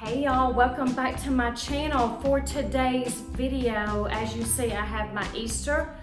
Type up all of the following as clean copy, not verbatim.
Hey y'all, welcome back to my channel. For today's video, as you see, I have my Easter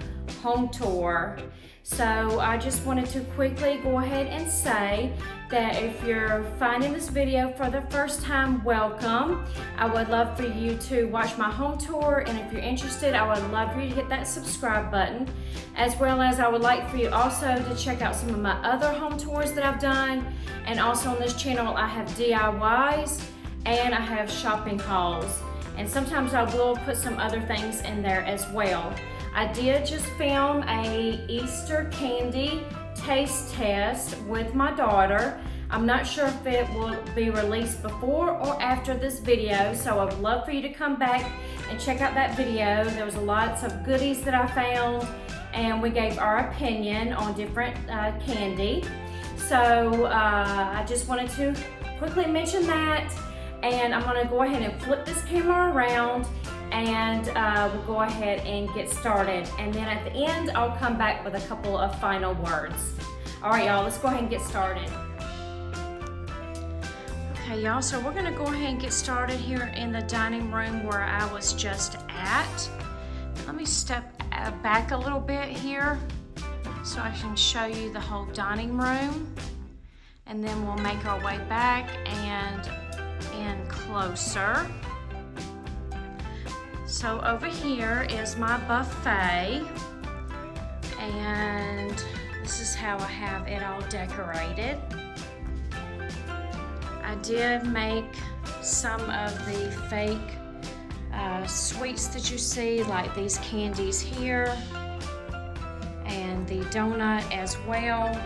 home tour. So I just wanted to quickly go ahead and say that if you're finding this video for the first time, welcome. I would love for you to watch my home tour, and if you're interested, I would love for you to hit that subscribe button, as well as I would like for you also to check out some of my other home tours that I've done. And also on this channel, I have DIYs and I have shopping hauls, and sometimes I will put some other things in there as well. I did just film a Easter candy taste test with my daughter. I'm not sure if it will be released before or after this video, so I would love for you to come back and check out that video. There was lots of goodies that I found, and we gave our opinion on different candy. So I just wanted to quickly mention that. And I'm gonna go ahead and flip this camera around, and we'll go ahead and get started. And then at the end, I'll come back with a couple of final words. All right, y'all, let's go ahead and get started. Okay, y'all, so we're gonna go ahead and get started here in the dining room where I was just at. Let me step back a little bit here so I can show you the whole dining room. And then we'll make our way back and in closer. So over here is my buffet, and this is how I have it all decorated. I did make some of the fake sweets that you see, like these candies here, and the donut as well.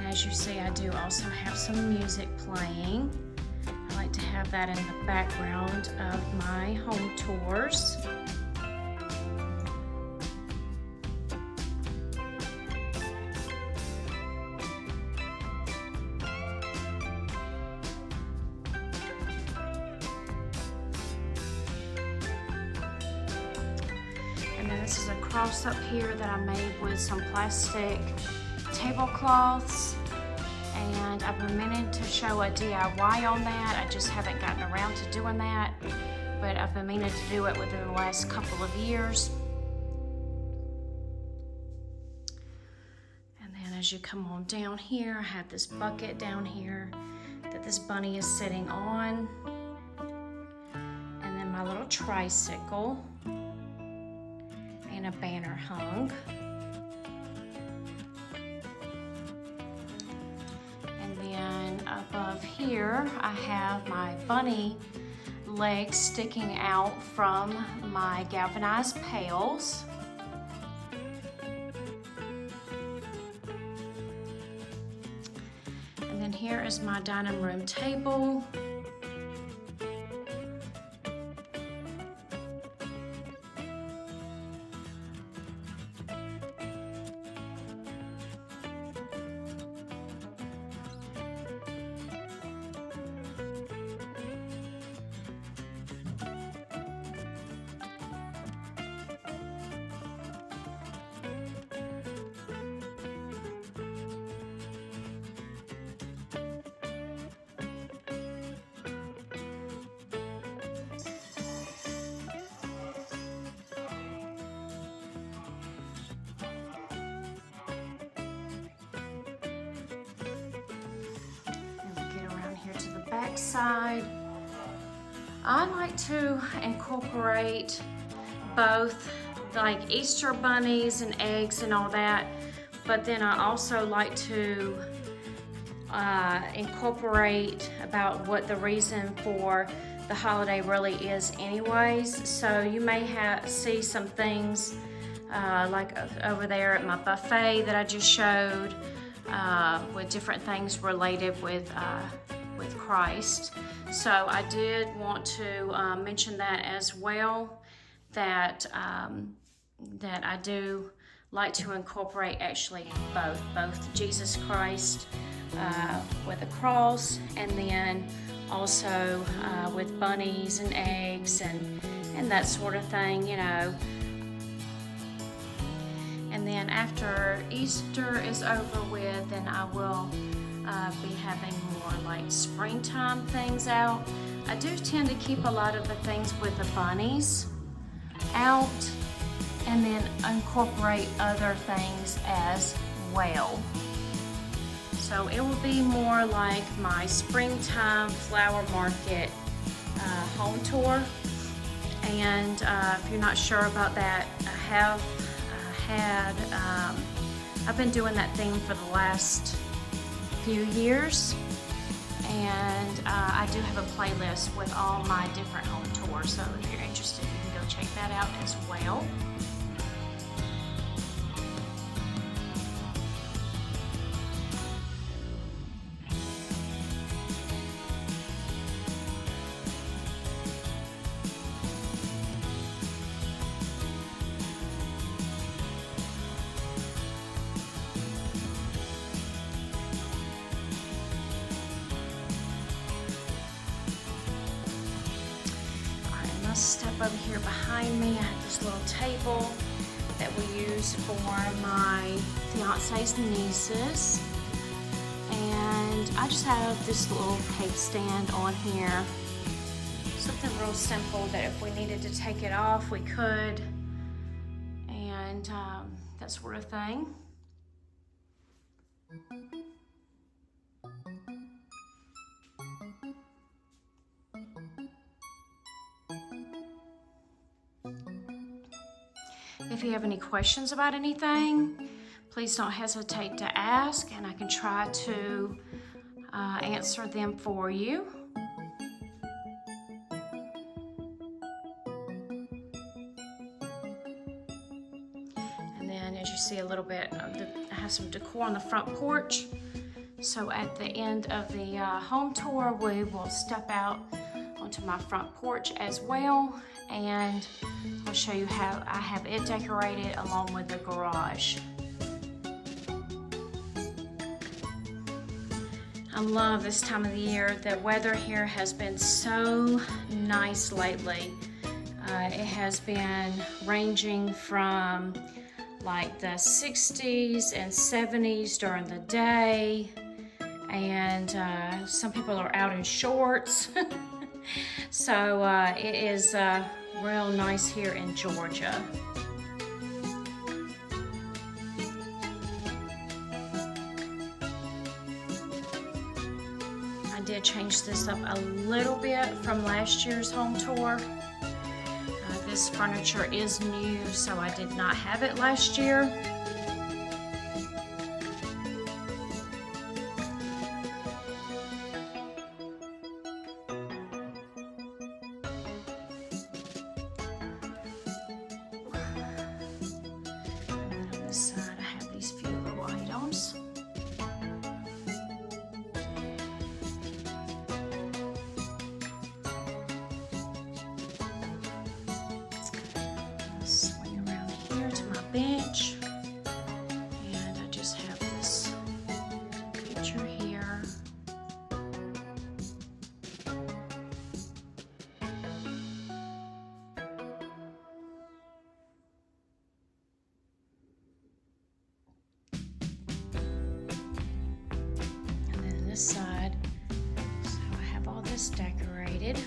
As you see, I do also have some music playing. I like to have that in the background of my home tours. And then this is a cross up here that I made with some plastic tablecloths. And I've been meaning to show a DIY on that. I just haven't gotten around to doing that, but I've been meaning to do it within the last couple of years. And then as you come on down here, I have this bucket down here that this bunny is sitting on. And then my little tricycle and a banner hung. Above here, I have my bunny legs sticking out from my galvanized pails. And then here is my dining room table. Backside, I like to incorporate both like Easter bunnies and eggs and all that, but then I also like to incorporate about what the reason for the holiday really is anyways. So you may see some things like over there at my buffet that I just showed with different things related with Christ. So I did want to mention that as well, that that I do like to incorporate actually both Jesus Christ with a cross, and then also with bunnies and eggs and that sort of thing, you know. And then after Easter is over with, then I will be having more like springtime things out. I do tend to keep a lot of the things with the bunnies out and then incorporate other things as well. So it will be more like my springtime flower market home tour. And if you're not sure about that, I've been doing that theme for the last few years, and I do have a playlist with all my different home tours, so if you're interested, you can go check that out as well. Step over here behind me. I have this little table that we use for my fiance's nieces, and I just have this little cake stand on here, something real simple that if we needed to take it off we could, and that sort of thing. If you have any questions about anything, please don't hesitate to ask, and I can try to answer them for you. And then as you see a little bit, I have some decor on the front porch. So at the end of the home tour, we will step out onto my front porch as well, and I'll show you how I have it decorated along with the garage. I love this time of the year. The weather here has been so nice lately. It has been ranging from like the 60s and 70s during the day, and some people are out in shorts. So it is real nice here in Georgia. I did change this up a little bit from last year's home tour. This furniture is new, so I did not have it last year. Side, I have these few little items. I'll swing around here to my bench, and I just have this picture here. This side, so I have all this decorated.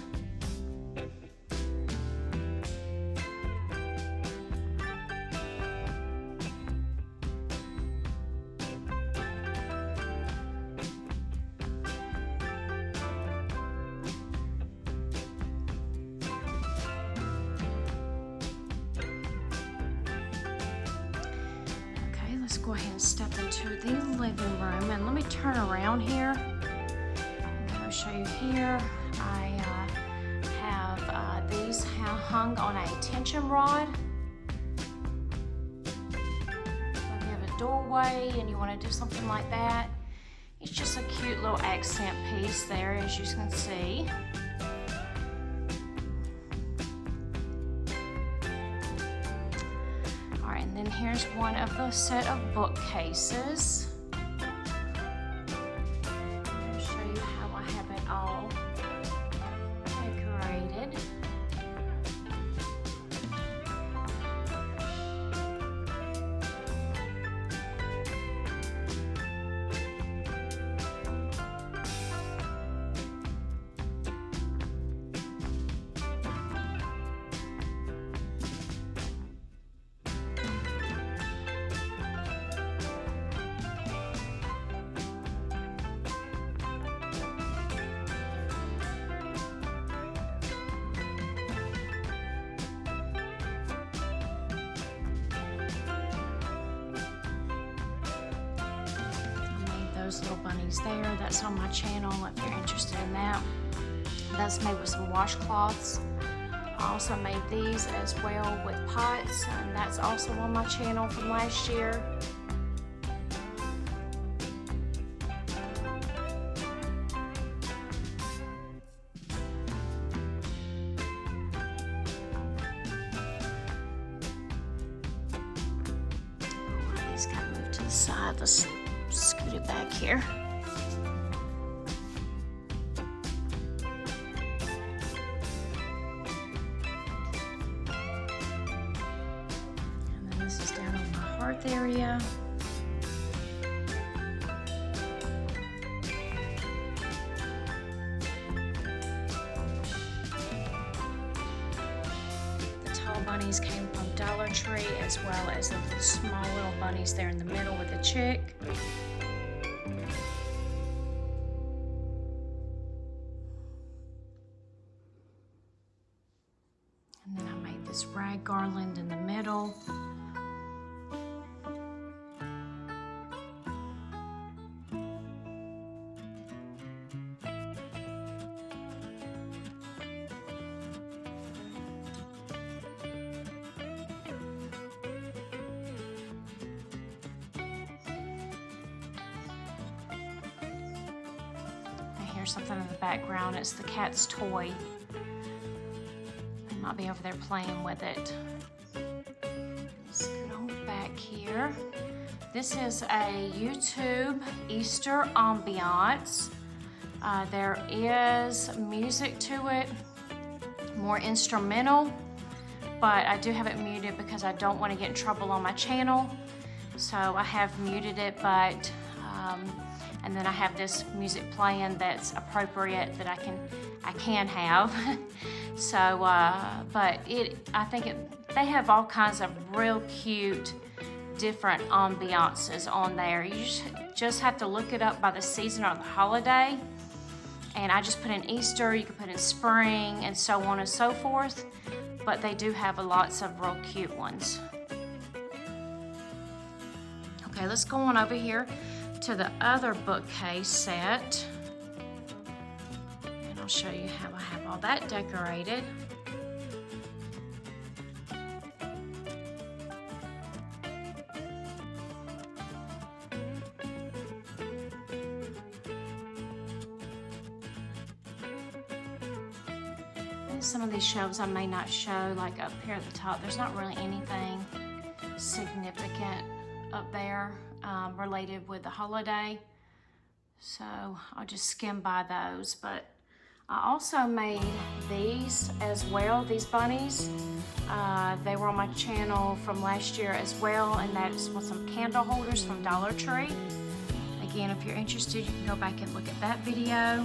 Okay, let's go ahead and step into the living room, and let me turn around here. I'll show you here. I have these hung on a tension rod. If you have a doorway and you want to do something like that, it's just a cute little accent piece there, as you can see. All right, and then here's one of the set of bookcases. I'll show you how I have it all those little bunnies there. That's on my channel if you're interested in that. That's made with some washcloths. I also made these as well with pots, and that's also on my channel from last year. These got moved to the side. Let's scoot it back here. This is down on my hearth area. The tall bunnies came from Dollar Tree, as well as the small little bunnies there in the middle with the chick. And then I made this rag garland in the middle. Here's something in the background. It's the cat's toy. They might be over there playing with it. Scoot on back here. This is a YouTube Easter ambiance. There is music to it, more instrumental, but I do have it muted because I don't want to get in trouble on my channel. So I have muted it, but and then I have this music playing that's appropriate that I can have. So, but I think they have all kinds of real cute, different ambiances on there. You just have to look it up by the season or the holiday. And I just put in Easter, you can put in spring, and so on and so forth. But they do have lots of real cute ones. Okay, let's go on over here to the other bookcase set, and I'll show you how I have all that decorated. And some of these shelves I may not show, like up here at the top. There's not really anything significant up there related with the holiday, so I'll just skim by those. But I also made these as well, these bunnies. They were on my channel from last year as well, and that's with some candle holders from Dollar Tree. Again, if you're interested, you can go back and look at that video.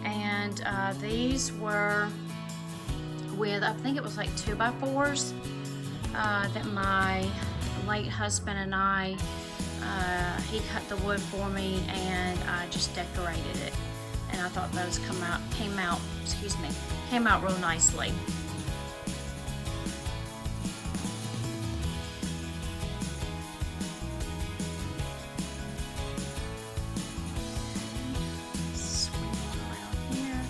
And these were with, I think it was like 2x4s. That my late husband and I, he cut the wood for me, and I just decorated it. And I thought those came out real nicely. Swing around here.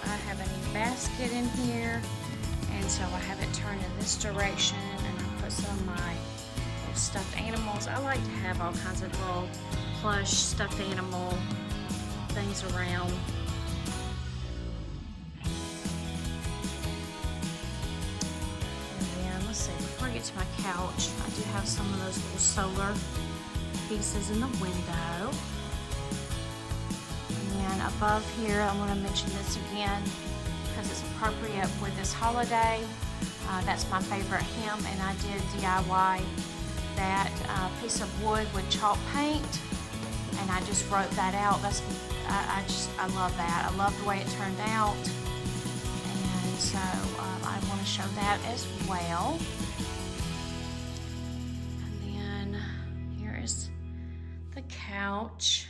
I have a new basket in here. And so I have it turned in this direction, and I put some of my little stuffed animals. I like to have all kinds of little plush stuffed animal things around. And then, let's see, before I get to my couch, I do have some of those little solar pieces in the window. And then above here, I want to mention this again, because it's appropriate with this holiday. That's my favorite hem, and I did DIY that piece of wood with chalk paint, and I just wrote that out. I love that. I love the way it turned out, and so I want to show that as well. And then here is the couch.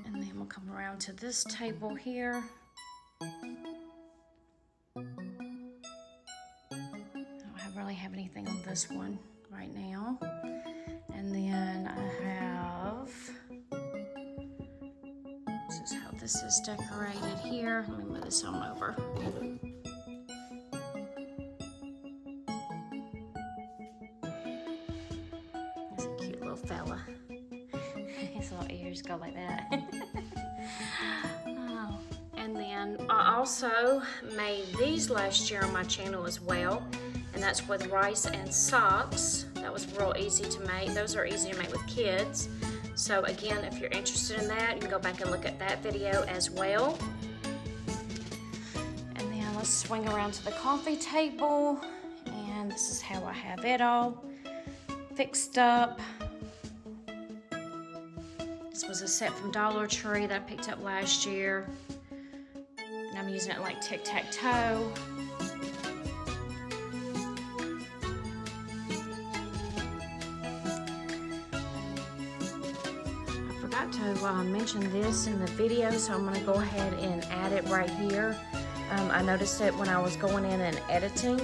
And then we'll come around to this table here. And this one right now. And then I have, this is how this is decorated here. Let me move this on over. That's a cute little fella. His little ears go like that. Oh. And then I also made these last year on my channel as well. And that's with rice and socks. That was real easy to make. Those are easy to make with kids. So again, if you're interested in that, you can go back and look at that video as well. And then let's swing around to the coffee table. And this is how I have it all fixed up. This was a set from Dollar Tree that I picked up last year. And I'm using it like tic-tac-toe. To mention this in the video, so I'm going to go ahead and add it right here. I noticed it when I was going in and editing,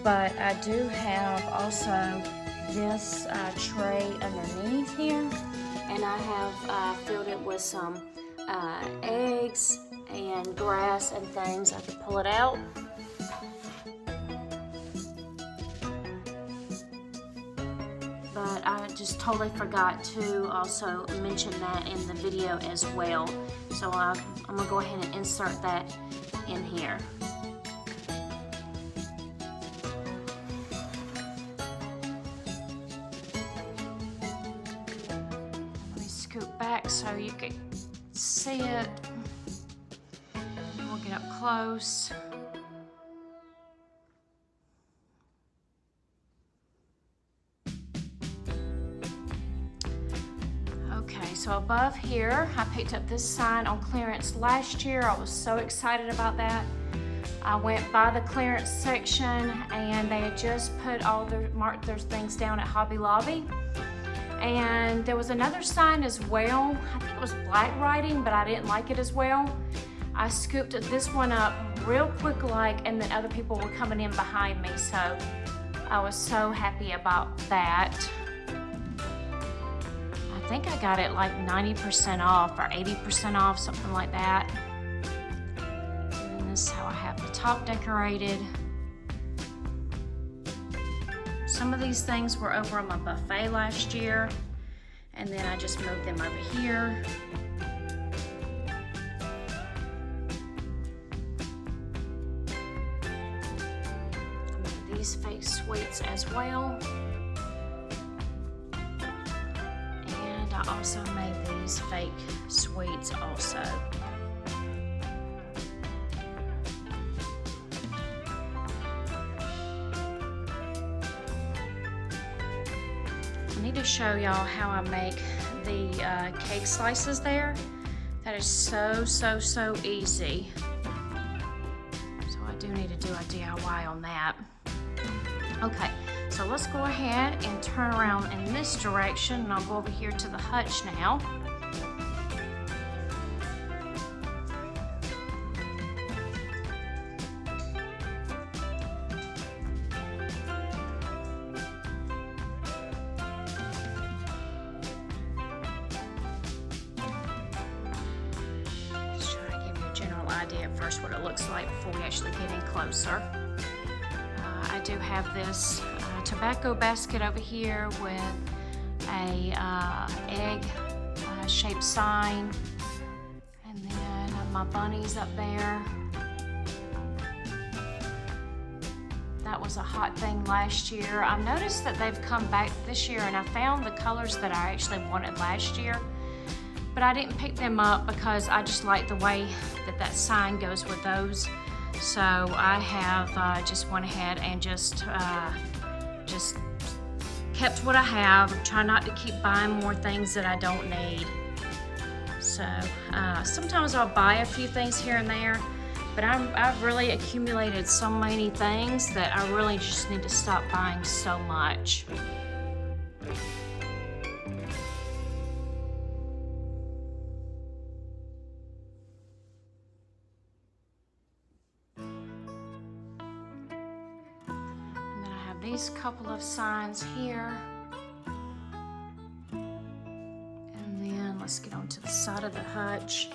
but I do have also this tray underneath here, and I have filled it with some eggs and grass and things. I can pull it out. But I just totally forgot to also mention that in the video as well. So I'm gonna go ahead and insert that in here. Let me scoot back so you can see it. And we'll get up close. Okay, so above here, I picked up this sign on clearance last year. I was so excited about that. I went by the clearance section and they had just marked their things down at Hobby Lobby. And there was another sign as well. I think it was black writing, but I didn't like it as well. I scooped this one up real quick and then other people were coming in behind me. So I was so happy about that. I think I got it like 90% off or 80% off, something like that. And this is how I have the top decorated. Some of these things were over on my buffet last year, and then I just moved them over here. These fake sweets as well. I also made these fake sweets also. I need to show y'all how I make the cake slices there. That is so easy. So I do need to do a DIY on that. Okay. So let's go ahead and turn around in this direction, and I'll go over here to the hutch now. Let's try to give you a general idea at first what it looks like before we actually get in closer. I do have this tobacco basket over here with a egg shaped sign, and then my bunnies up there. That was a hot thing last year. I've noticed that they've come back this year, and I found the colors that I actually wanted last year, but I didn't pick them up because I just like the way that sign goes with those. So I have just went ahead and just kept what I have. I'm trying not to keep buying more things that I don't need. So sometimes I'll buy a few things here and there, but I've really accumulated so many things that I really just need to stop buying so much. these couple of signs here. And then let's get onto the side of the hutch.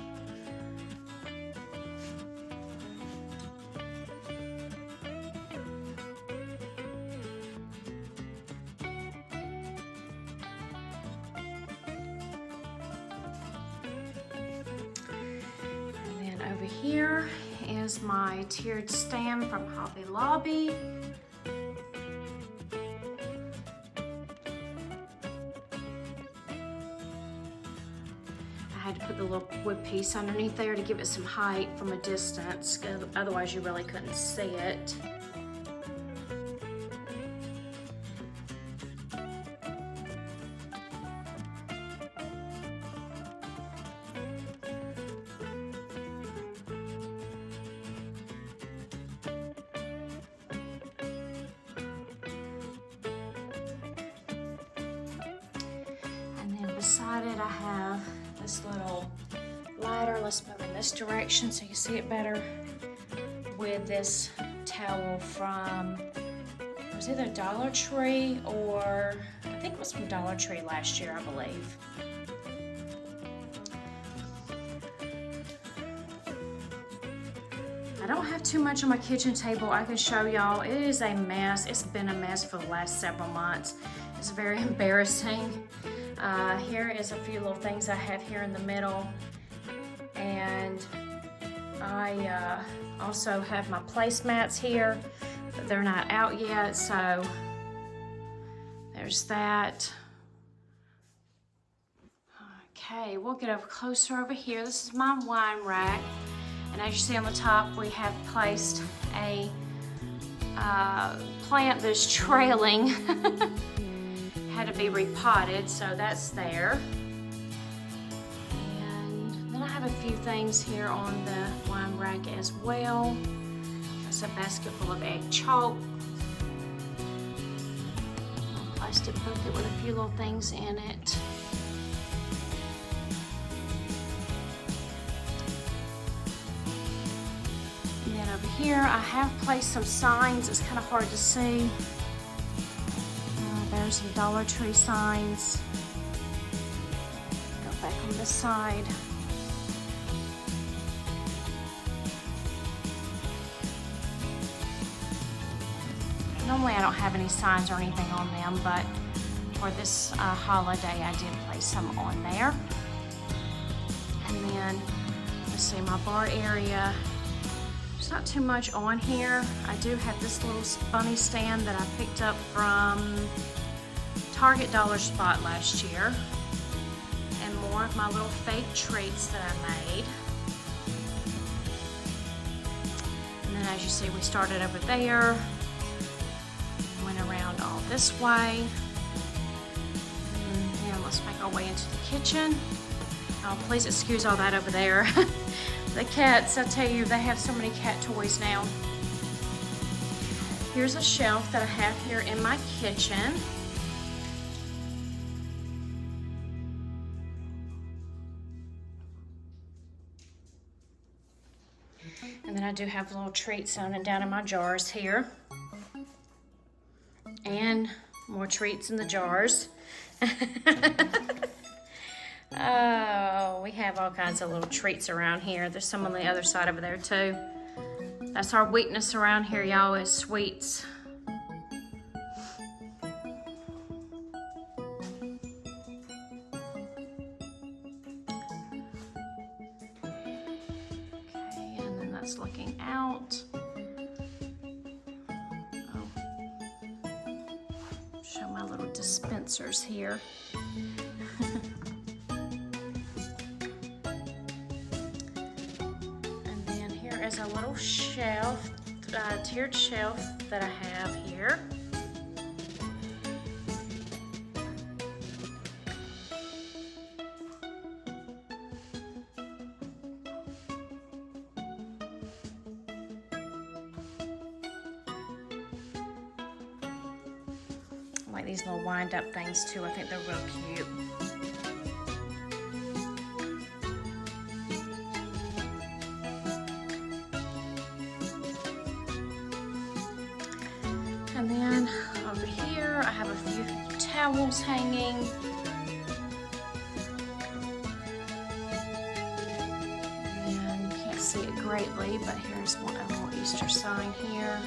Here is my tiered stand from Hobby Lobby. I had to put the little wood piece underneath there to give it some height from a distance, otherwise you really couldn't see it. Beside it, I have this little ladder. Let's move in this direction so you see it better. With this towel from, it was either Dollar Tree or, I think it was from Dollar Tree last year, I believe. I don't have too much on my kitchen table I can show y'all. It is a mess. It's been a mess for the last several months. It's very embarrassing. Here is a few little things I have here in the middle, and I also have my placemats here, but they're not out yet, so there's that. Okay, we'll get over closer over here. This is my wine rack, and as you see on the top, we have placed a plant that's trailing. Had to be repotted, so that's there. And then I have a few things here on the wine rack as well. That's a basket full of egg chalk, a plastic bucket with a few little things in it. And then over here I have placed some signs. It's kind of hard to see. There's some Dollar Tree signs. Go back on this side. Normally I don't have any signs or anything on them, but for this holiday I did place some on there. And then, let's see, my bar area. There's not too much on here. I do have this little bunny stand that I picked up from Target Dollar Spot last year, and more of my little fake treats that I made. And then as you see, we started over there, went around all this way, and then let's make our way into the kitchen. Oh, please excuse all that over there. The cats, I tell you, they have so many cat toys now. Here's a shelf that I have here in my kitchen. And then I do have little treats down in my jars here. And more treats in the jars. Oh, we have all kinds of little treats around here. There's some on the other side over there too. That's our weakness around here, y'all, is sweets. Looking out. Oh. Show my little dispensers here. And then here is a little shelf, tiered shelf that I have here. Like these little wind up things too. I think they're real cute. And then towels hanging. And you can't see it greatly, but here's a little Easter sign here.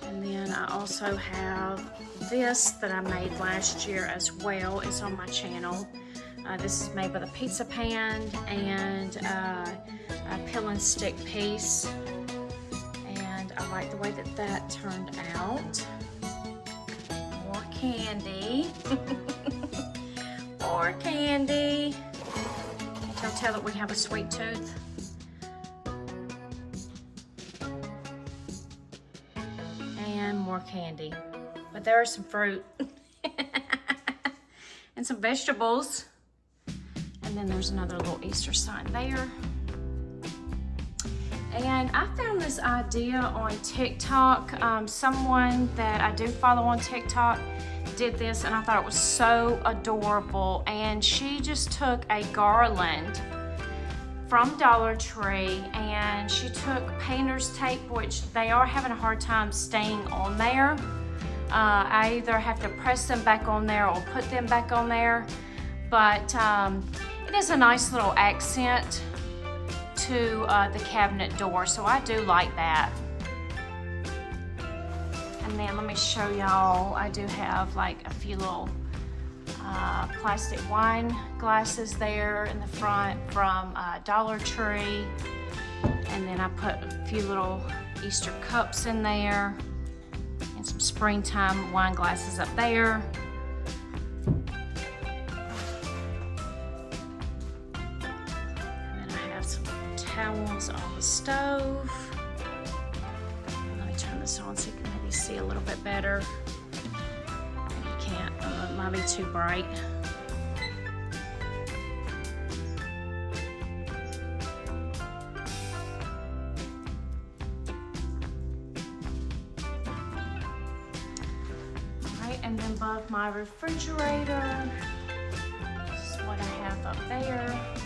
And then I also have this that I made last year as well. It's on my channel. This is made with a pizza pan and a peel and stick piece. And I like the way that that turned out. More candy. More candy. Don't tell that we have a sweet tooth. And more candy. But there are some fruit. And some vegetables. And then there's another little Easter sign there. And I found this idea on TikTok. Someone that I do follow on TikTok did this, and I thought it was so adorable. And she just took a garland from Dollar Tree, and she took painter's tape, which they are having a hard time staying on there. I either have to press them back on there or put them back on there. But it is a nice little accent to the cabinet door, so I do like that. And then let me show y'all, I do have like a few little plastic wine glasses there in the front from Dollar Tree. And then I put a few little Easter cups in there and some springtime wine glasses up there. Towels on the stove. Let me turn this on so you can maybe see a little bit better. Maybe you can't, it might be too bright. Alright, and then above my refrigerator, this is what I have up there.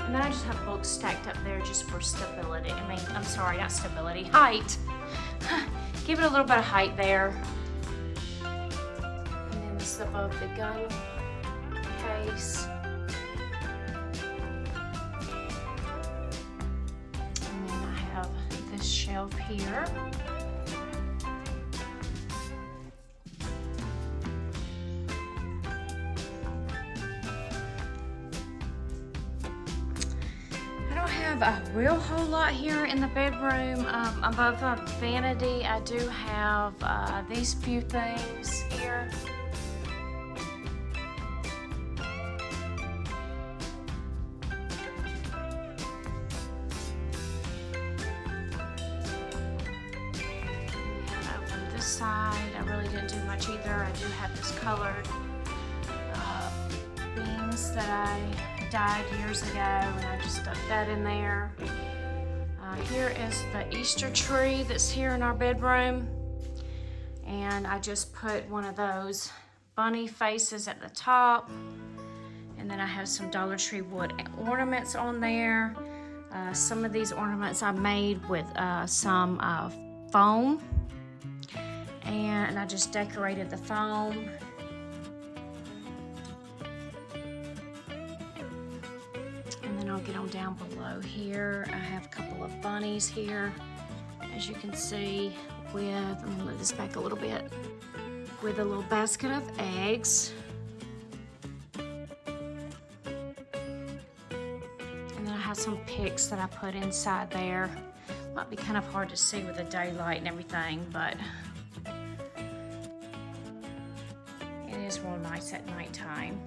And then I just have books stacked up there just for stability. I mean, I'm sorry, not stability, height. Give it a little bit of height there. And then this is above the gun case. And then I have this shelf here. A real whole lot here in the bedroom. Above the vanity, I do have these few things here. And over this side, I really didn't do much either. I do have this colored beans that I dyed years ago, and I just stuck that in there. Here is the Easter tree that's here in our bedroom, and I just put one of those bunny faces at the top, and then I have some Dollar Tree wood ornaments on there. Some of these ornaments I made with some foam, and I just decorated the foam. I'll get on down below here. I have a couple of bunnies here, as you can see, with, I'm gonna move this back a little bit, with a little basket of eggs. And then I have some picks that I put inside there. Might be kind of hard to see with the daylight and everything, but it is real nice at nighttime.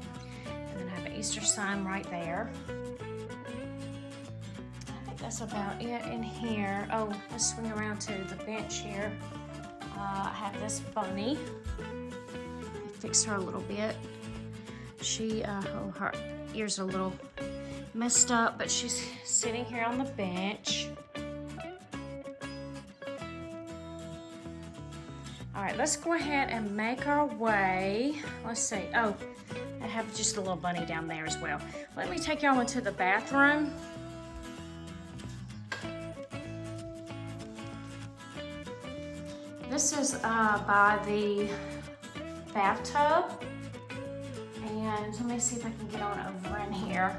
And then I have an Easter sign right there. That's about it in here. Oh, let's swing around to the bench here. I have this bunny. Fix her a little bit. She, her ears are a little messed up, but she's sitting here on the bench. right, let's go ahead and make our way. Let's see. Oh, I have just a little bunny down there as well. Let me take y'all into the bathroom. This is by the bathtub. And let me see if I can get on over in here.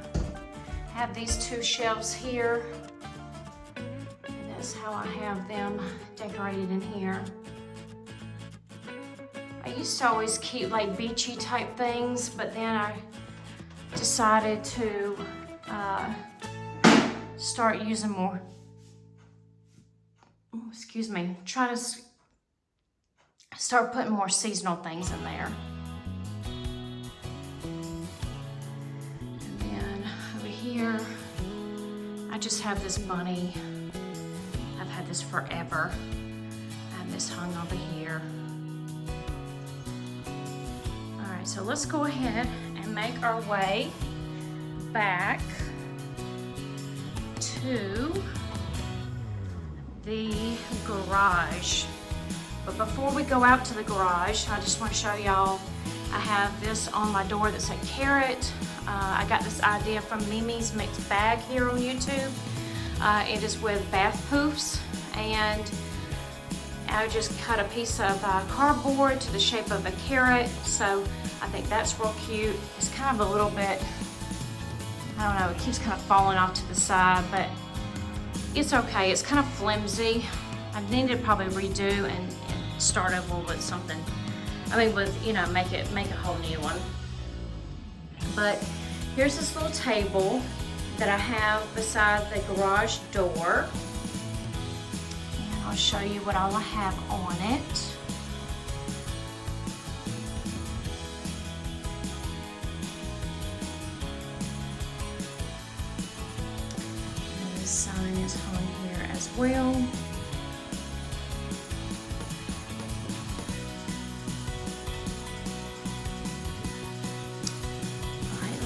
I have these two shelves here. And that's how I have them decorated in here. I used to always keep like beachy type things, but then I decided to start using more, try to start putting more seasonal things in there. And then over here, I just have this bunny. I've had this forever. I have this hung over here. All right, so let's go ahead and make our way back to the garage. But before we go out to the garage, I just want to show y'all, I have this on my door that's a carrot. I got this idea from Mimi's Mixed Bag here on YouTube. It is with bath poofs, and I just cut a piece of cardboard to the shape of a carrot. So I think that's real cute. It's kind of a little bit, I don't know, it keeps kind of falling off to the side, but it's okay. It's kind of flimsy. I need to probably redo and start over with something. I mean, with, you know, make a whole new one. But here's this little table that I have beside the garage door. And I'll show you what all I have on it. And this sign is hung here as well.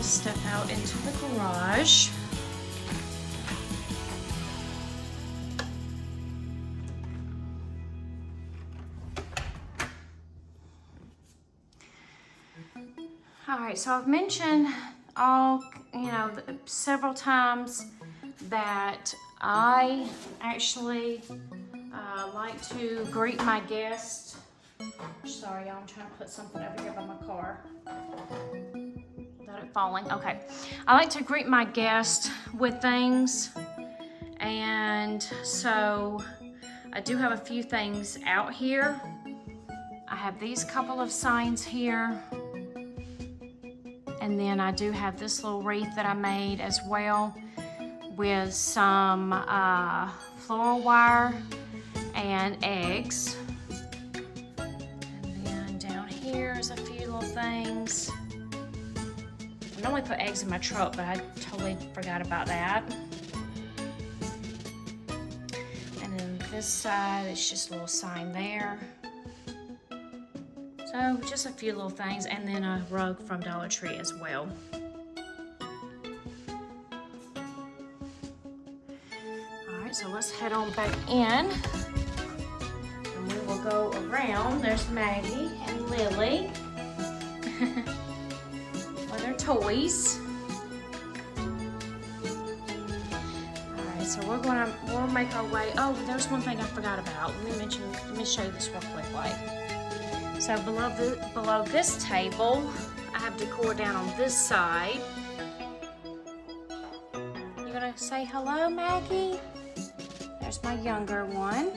Step out into the garage. All right, so I've mentioned several times that I actually like to greet my guests. Sorry, y'all, I'm trying to put something over here by my car. Without it falling. Okay. I like to greet my guests with things, and so I do have a few things out here. I have these couple of signs here, and then I do have this little wreath that I made as well with some floral wire and eggs. And then down here is a few little things. I normally put eggs in my truck, but I totally forgot about that. And then this side, it's just a little sign there. So just a few little things, and then a rug from Dollar Tree as well. All right, so let's head on back in. And we will go around. There's Maggie and Lily. Toys. Alright, so we'll make our way. Oh, there's one thing I forgot about. Let me show you this real quick. So below this table, I have decor down on this side. You gonna say hello, Maggie? There's my younger one.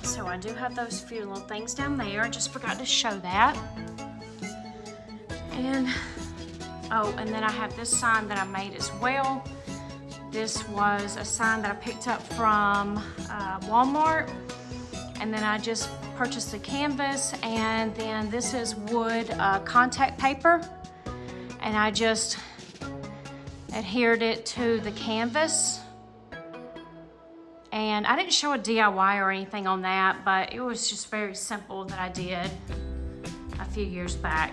So I do have those few little things down there. I just forgot to show that. And then I have this sign that I made as well. This was a sign that I picked up from Walmart, and then I just purchased the canvas, and then this is wood contact paper, and I just adhered it to the canvas. And I didn't show a DIY or anything on that, but it was just very simple that I did a few years back.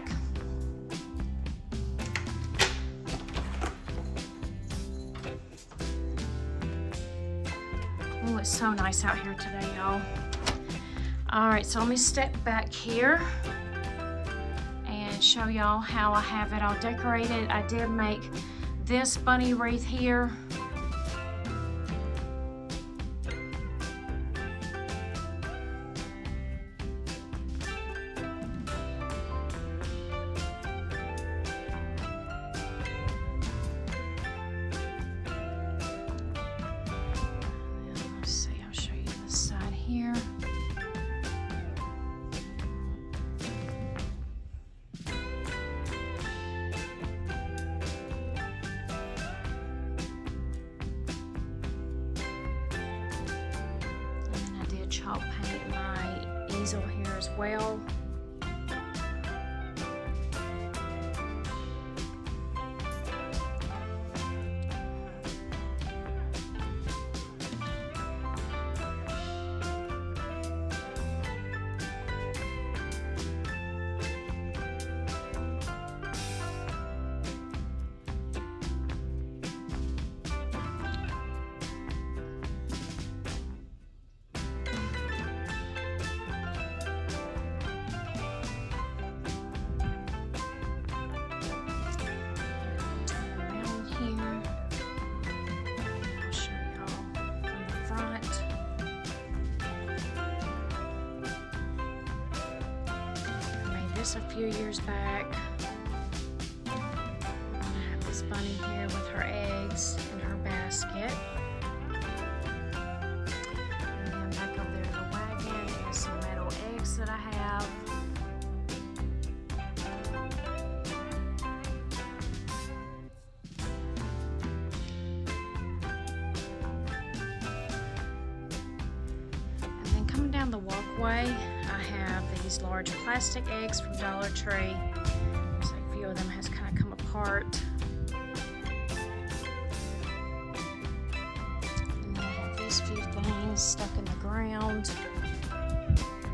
Oh, it's so nice out here today, y'all. All right, so let me step back here and show y'all how I have it all decorated. I did make this bunny wreath here. Let's see, I'll show you this side here. Chalk paint my easel here as well. A few years back. I have this bunny here with her eggs in her basket. And then back over there in the wagon is some metal eggs that I have. And then coming down the walkway, I have these large plastic eggs from Dollar Tree. Looks like a few of them has kind of come apart. And then I have these few things stuck in the ground.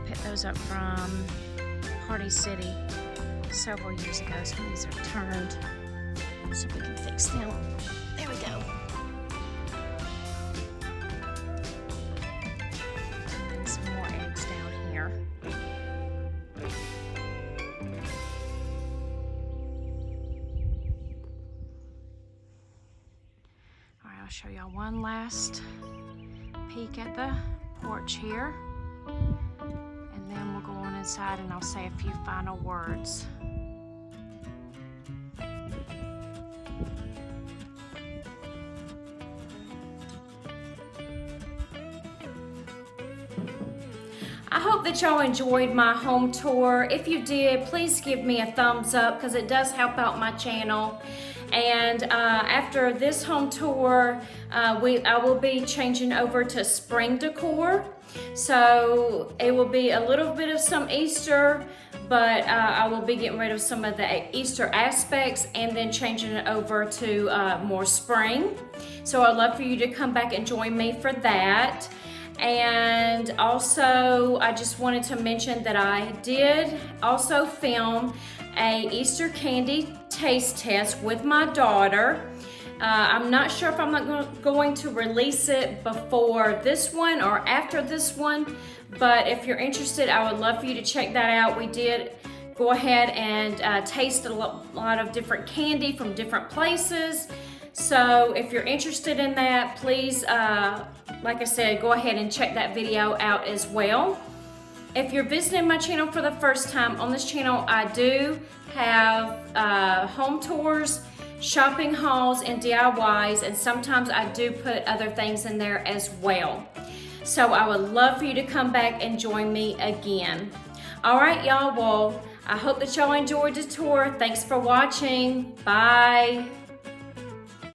Picked those up from Party City several years ago. So these are turned. So we can fix them. There we go. Show y'all one last peek at the porch here, and then we'll go on inside and I'll say a few final words. I hope that y'all enjoyed my home tour. If you did, please give me a thumbs up because it does help out my channel. And after this home tour, I will be changing over to spring decor. So it will be a little bit of some Easter, but I will be getting rid of some of the Easter aspects and then changing it over to more spring. So I'd love for you to come back and join me for that. And also, I just wanted to mention that I did also film a Easter candy taste test with my daughter. I'm not sure if I'm going to release it before this one or after this one, but if you're interested, I would love for you to check that out. We did go ahead and taste a lot of different candy from different places. So if you're interested in that, please, like I said, go ahead and check that video out as well. If you're visiting my channel for the first time, on this channel I do have home tours, shopping hauls, and DIYs, and sometimes I do put other things in there as well. So I would love for you to come back and join me again. All right, y'all, well, I hope that y'all enjoyed the tour. Thanks for watching. Bye.